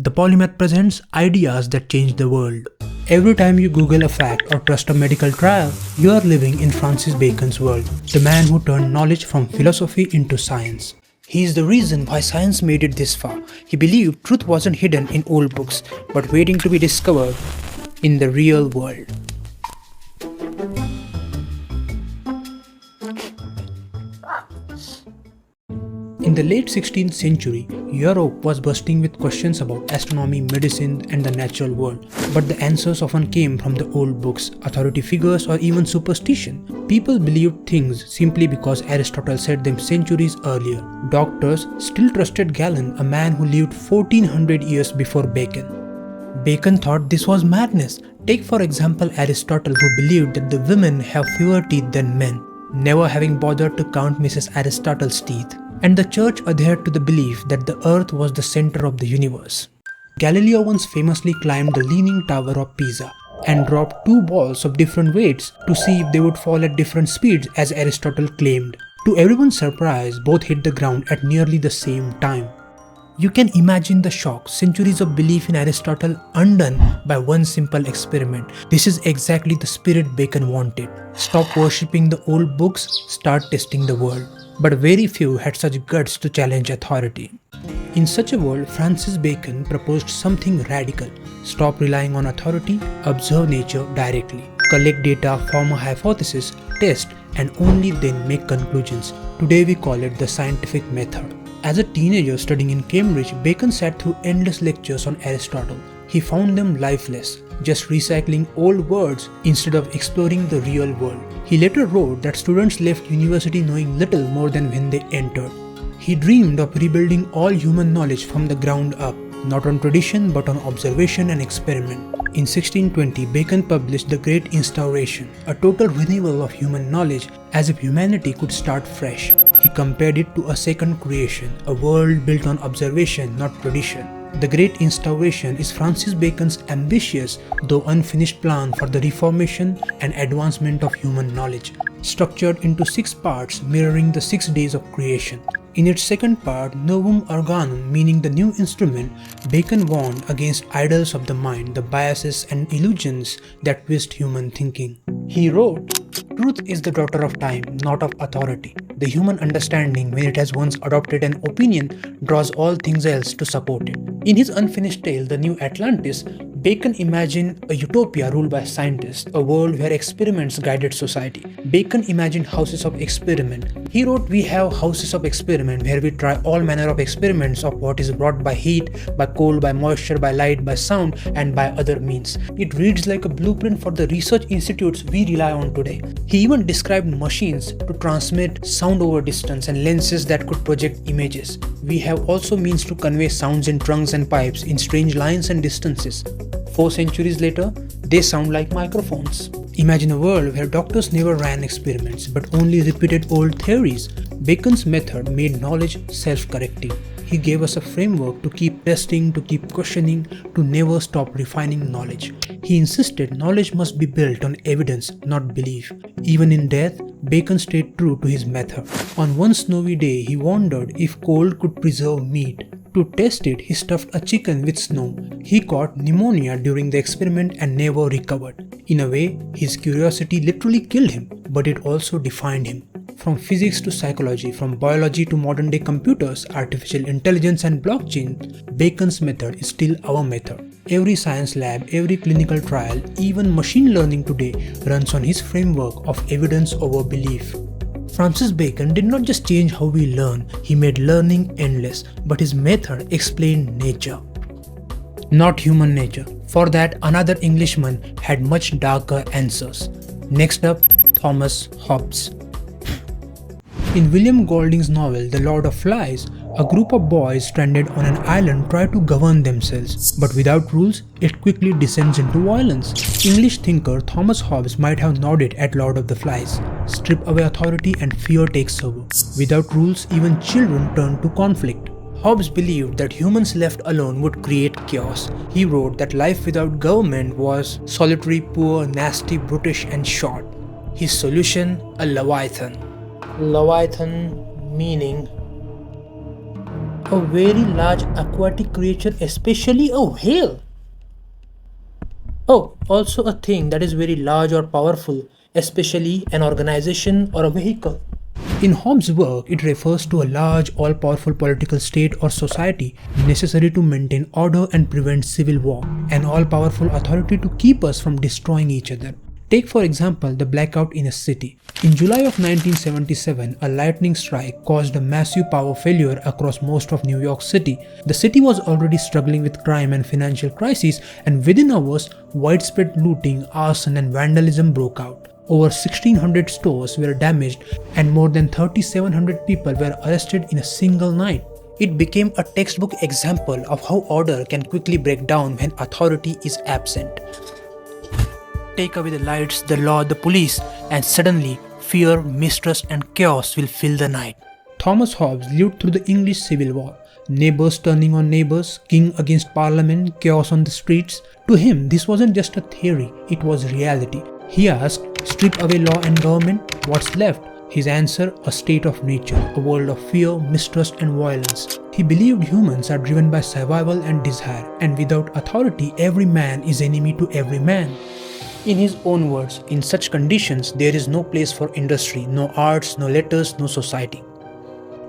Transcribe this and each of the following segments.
The Polymath presents ideas that change the world. Every time you Google a fact or trust a medical trial, you are living in Francis Bacon's world, the man who turned knowledge from philosophy into science. He is the reason why science made it this far. He believed truth wasn't hidden in old books, but waiting to be discovered in the real world. In the late 16th century, Europe was bursting with questions about astronomy, medicine, and the natural world. But the answers often came from the old books, authority figures, or even superstition. People believed things simply because Aristotle said them centuries earlier. Doctors still trusted Galen, a man who lived 1400 years before Bacon. Bacon thought this was madness. Take for example Aristotle, who believed that the women have fewer teeth than men, never having bothered to count Mrs. Aristotle's teeth. And the church adhered to the belief that the earth was the center of the universe. Galileo once famously climbed the Leaning Tower of Pisa and dropped two balls of different weights to see if they would fall at different speeds as Aristotle claimed. To everyone's surprise, both hit the ground at nearly the same time. You can imagine the shock, centuries of belief in Aristotle undone by one simple experiment. This is exactly the spirit Bacon wanted. Stop worshipping the old books, start testing the world. But very few had such guts to challenge authority. In such a world, Francis Bacon proposed something radical. Stop relying on authority, observe nature directly. Collect data, form a hypothesis, test, and only then make conclusions. Today we call it the scientific method. As a teenager studying in Cambridge, Bacon sat through endless lectures on Aristotle. He found them lifeless, just recycling old words instead of exploring the real world. He later wrote that students left university knowing little more than when they entered. He dreamed of rebuilding all human knowledge from the ground up, not on tradition but on observation and experiment. In 1620, Bacon published The Great Instauration, a total renewal of human knowledge, as if humanity could start fresh. He compared it to a second creation, a world built on observation, not tradition. The Great Instauration is Francis Bacon's ambitious, though unfinished plan for the reformation and advancement of human knowledge, structured into 6 parts mirroring the 6 days of creation. In its second part, Novum Organum, meaning the new instrument, Bacon warned against idols of the mind, the biases and illusions that twist human thinking. He wrote, "Truth is the daughter of time, not of authority. The human understanding, when it has once adopted an opinion, draws all things else to support it." In his unfinished tale, The New Atlantis, Bacon imagined a utopia ruled by scientists, a world where experiments guided society. Bacon imagined houses of experiment. He wrote, "We have houses of experiment where we try all manner of experiments of what is brought by heat, by cold, by moisture, by light, by sound, and by other means." It reads like a blueprint for the research institutes we rely on today. He even described machines to transmit sound over distance and lenses that could project images. We have also means to convey sounds in trunks and pipes in strange lines and distances. 4 centuries later, they sound like microphones. Imagine a world where doctors never ran experiments but only repeated old theories. Bacon's method made knowledge self-correcting. He gave us a framework to keep testing, to keep questioning, to never stop refining knowledge. He insisted knowledge must be built on evidence, not belief. Even in death, Bacon stayed true to his method. On one snowy day, he wondered if cold could preserve meat. To test it, he stuffed a chicken with snow. He caught pneumonia during the experiment and never recovered. In a way, his curiosity literally killed him, but it also defined him. From physics to psychology, from biology to modern-day computers, artificial intelligence and blockchain, Bacon's method is still our method. Every science lab, every clinical trial, even machine learning today runs on his framework of evidence over belief. Francis Bacon did not just change how we learn, he made learning endless, but his method explained nature, not human nature. For that, another Englishman had much darker answers. Next up, Thomas Hobbes. In William Golding's novel The Lord of Flies, a group of boys stranded on an island try to govern themselves, but without rules, it quickly descends into violence. English thinker Thomas Hobbes might have nodded at Lord of the Flies. Strip away authority and fear takes over. Without rules, even children turn to conflict. Hobbes believed that humans left alone would create chaos. He wrote that life without government was solitary, poor, nasty, brutish, and short. His solution, a Leviathan. Leviathan meaning A very large aquatic creature, especially a whale. Oh, also a thing that is very large or powerful, especially an organization or a vehicle. In Hobbes' work, it refers to a large, all-powerful political state or society necessary to maintain order and prevent civil war, an all-powerful authority to keep us from destroying each other. Take for example the blackout in a city. In July of 1977, a lightning strike caused a massive power failure across most of New York City. The city was already struggling with crime and financial crises, and within hours, widespread looting, arson and vandalism broke out. Over 1,600 stores were damaged and more than 3,700 people were arrested in a single night. It became a textbook example of how order can quickly break down when authority is absent. Take away the lights, the law, the police, and suddenly fear, mistrust and chaos will fill the night. Thomas Hobbes lived through the English Civil War. Neighbors turning on neighbors, king against parliament, chaos on the streets. To him, this wasn't just a theory, it was reality. He asked, strip away law and government, what's left? His answer, a state of nature, a world of fear, mistrust and violence. He believed humans are driven by survival and desire, and without authority, every man is enemy to every man. In his own words, in such conditions, there is no place for industry, no arts, no letters, no society.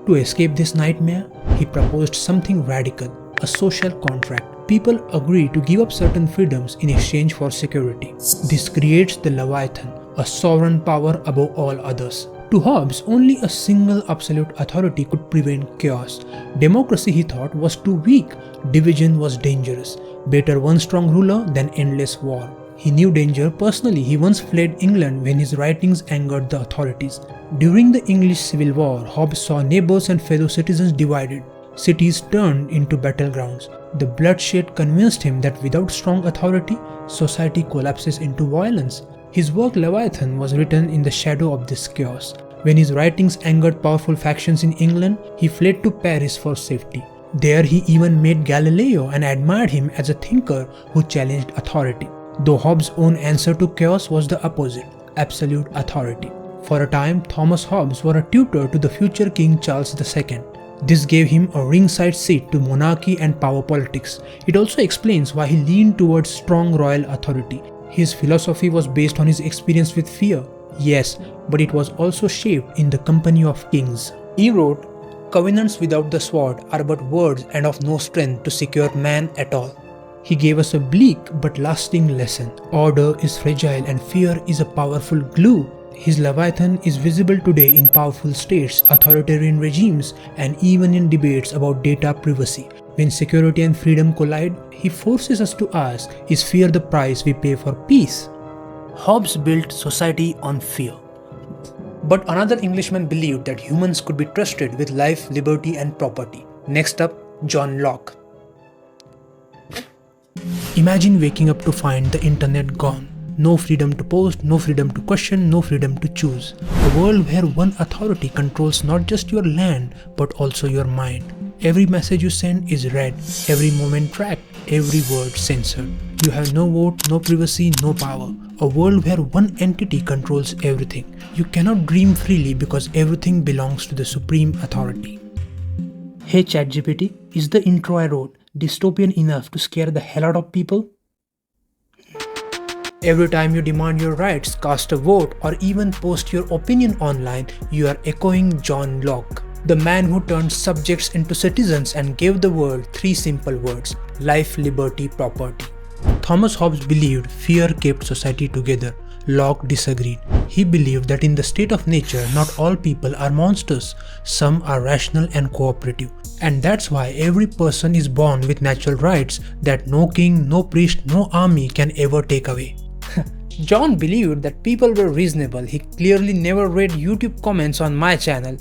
To escape this nightmare, he proposed something radical, a social contract. People agree to give up certain freedoms in exchange for security. This creates the Leviathan, a sovereign power above all others. To Hobbes, only a single absolute authority could prevent chaos. Democracy, he thought, was too weak. Division was dangerous. Better one strong ruler than endless war. He knew danger personally. He once fled England when his writings angered the authorities. During the English Civil War, Hobbes saw neighbors and fellow citizens divided. Cities turned into battlegrounds. The bloodshed convinced him that without strong authority, society collapses into violence. His work Leviathan was written in the shadow of this chaos. When his writings angered powerful factions in England, he fled to Paris for safety. There he even met Galileo and admired him as a thinker who challenged authority. Though Hobbes' own answer to chaos was the opposite, absolute authority. For a time, Thomas Hobbes was a tutor to the future King Charles II. This gave him a ringside seat to monarchy and power politics. It also explains why he leaned towards strong royal authority. His philosophy was based on his experience with fear, yes, but it was also shaped in the company of kings. He wrote, "Covenants without the sword are but words and of no strength to secure man at all." He gave us a bleak but lasting lesson. Order is fragile and fear is a powerful glue. His Leviathan is visible today in powerful states, authoritarian regimes, and even in debates about data privacy. When security and freedom collide, he forces us to ask, is fear the price we pay for peace? Hobbes built society on fear. But another Englishman believed that humans could be trusted with life, liberty, and property. Next up, John Locke. Imagine waking up to find the internet gone. No freedom to post, no freedom to question, no freedom to choose. A world where one authority controls not just your land, but also your mind. Every message you send is read, every moment tracked, every word censored. You have no vote, no privacy, no power. A world where one entity controls everything. You cannot dream freely because everything belongs to the supreme authority. Hey ChatGPT, is the intro I wrote dystopian enough to scare the hell out of people? Every time you demand your rights, cast a vote, or even post your opinion online, you are echoing John Locke, the man who turned subjects into citizens and gave the world three simple words: life, liberty, property. Thomas Hobbes believed fear kept society together. Locke disagreed. He believed that in the state of nature, not all people are monsters. Some are rational and cooperative. And that's why every person is born with natural rights that no king, no priest, no army can ever take away. John believed that people were reasonable. He clearly never read YouTube comments on my channel,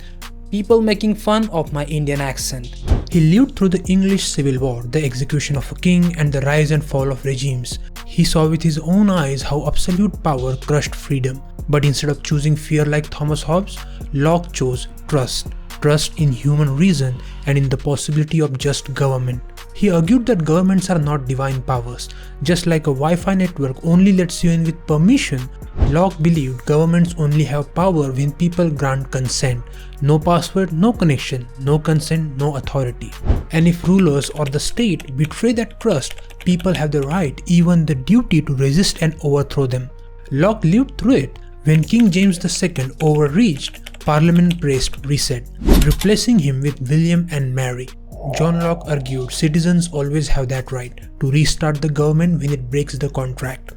people making fun of my Indian accent. He lived through the English Civil War, the execution of a king, and the rise and fall of regimes. He saw with his own eyes how absolute power crushed freedom. But instead of choosing fear like Thomas Hobbes, Locke chose trust. Trust in human reason and in the possibility of just government. He argued that governments are not divine powers. Just like a Wi-Fi network only lets you in with permission, Locke believed governments only have power when people grant consent. No password, no connection, no consent, no authority. And if rulers or the state betray that trust, people have the right, even the duty, to resist and overthrow them. Locke lived through it. When King James II overreached, Parliament pressed reset, replacing him with William and Mary. John Locke argued citizens always have that right to restart the government when it breaks the contract.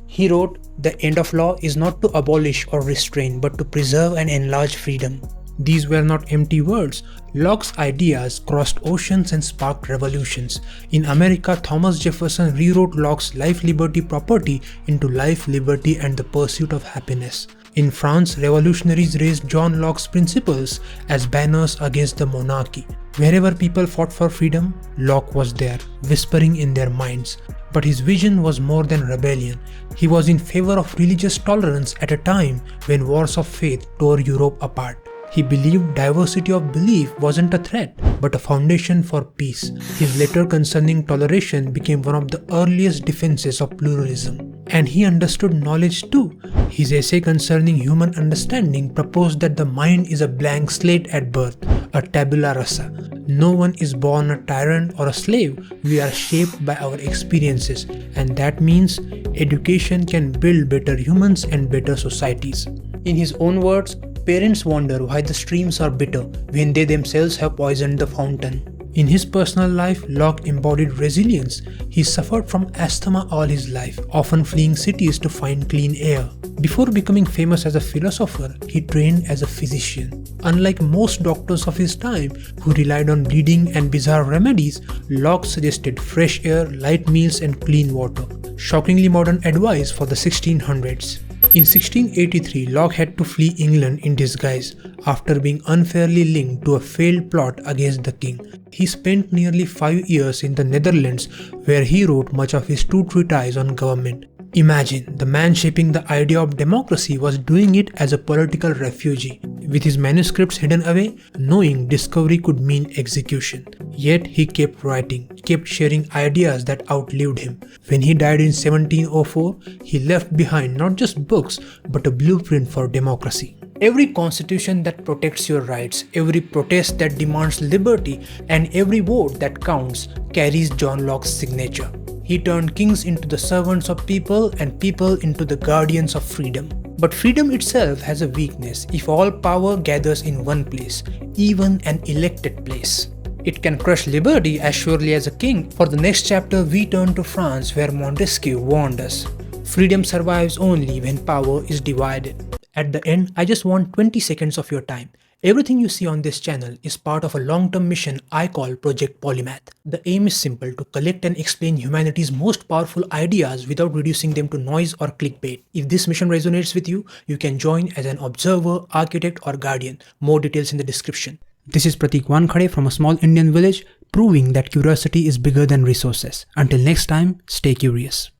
He wrote, "The end of law is not to abolish or restrain, but to preserve and enlarge freedom." These were not empty words. Locke's ideas crossed oceans and sparked revolutions. In America, Thomas Jefferson rewrote Locke's life, liberty, property into life, liberty, and the pursuit of happiness. In France, revolutionaries raised John Locke's principles as banners against the monarchy. Wherever people fought for freedom, Locke was there, whispering in their minds. But his vision was more than rebellion. He was in favor of religious tolerance at a time when wars of faith tore Europe apart. He believed diversity of belief wasn't a threat, but a foundation for peace. His letter concerning toleration became one of the earliest defenses of pluralism. And he understood knowledge too. His essay concerning human understanding proposed that the mind is a blank slate at birth, a tabula rasa. No one is born a tyrant or a slave. We are shaped by our experiences, and that means education can build better humans and better societies. In his own words, parents wonder why the streams are bitter when they themselves have poisoned the fountain. In his personal life, Locke embodied resilience. He suffered from asthma all his life, often fleeing cities to find clean air. Before becoming famous as a philosopher, he trained as a physician. Unlike most doctors of his time, who relied on bleeding and bizarre remedies, Locke suggested fresh air, light meals, and clean water. Shockingly modern advice for the 1600s. In 1683, Locke had to flee England in disguise after being unfairly linked to a failed plot against the king. He spent nearly 5 years in the Netherlands, where he wrote much of his true treatise on government. Imagine, the man shaping the idea of democracy was doing it as a political refugee, with his manuscripts hidden away, knowing discovery could mean execution. Yet he kept writing, kept sharing ideas that outlived him. When he died in 1704, he left behind not just books, but a blueprint for democracy. Every constitution that protects your rights, every protest that demands liberty, and every vote that counts carries John Locke's signature. He turned kings into the servants of people and people into the guardians of freedom. But freedom itself has a weakness if all power gathers in one place, even an elected place. It can crush liberty as surely as a king. For the next chapter, we turn to France, where Montesquieu warned us. Freedom survives only when power is divided. At the end, I just want 20 seconds of your time. Everything you see on this channel is part of a long-term mission I call Project Polymath. The aim is simple: to collect and explain humanity's most powerful ideas without reducing them to noise or clickbait. If this mission resonates with you, you can join as an observer, architect, or guardian. More details in the description. This is Pratik Wankhade from a small Indian village, proving that curiosity is bigger than resources. Until next time, stay curious.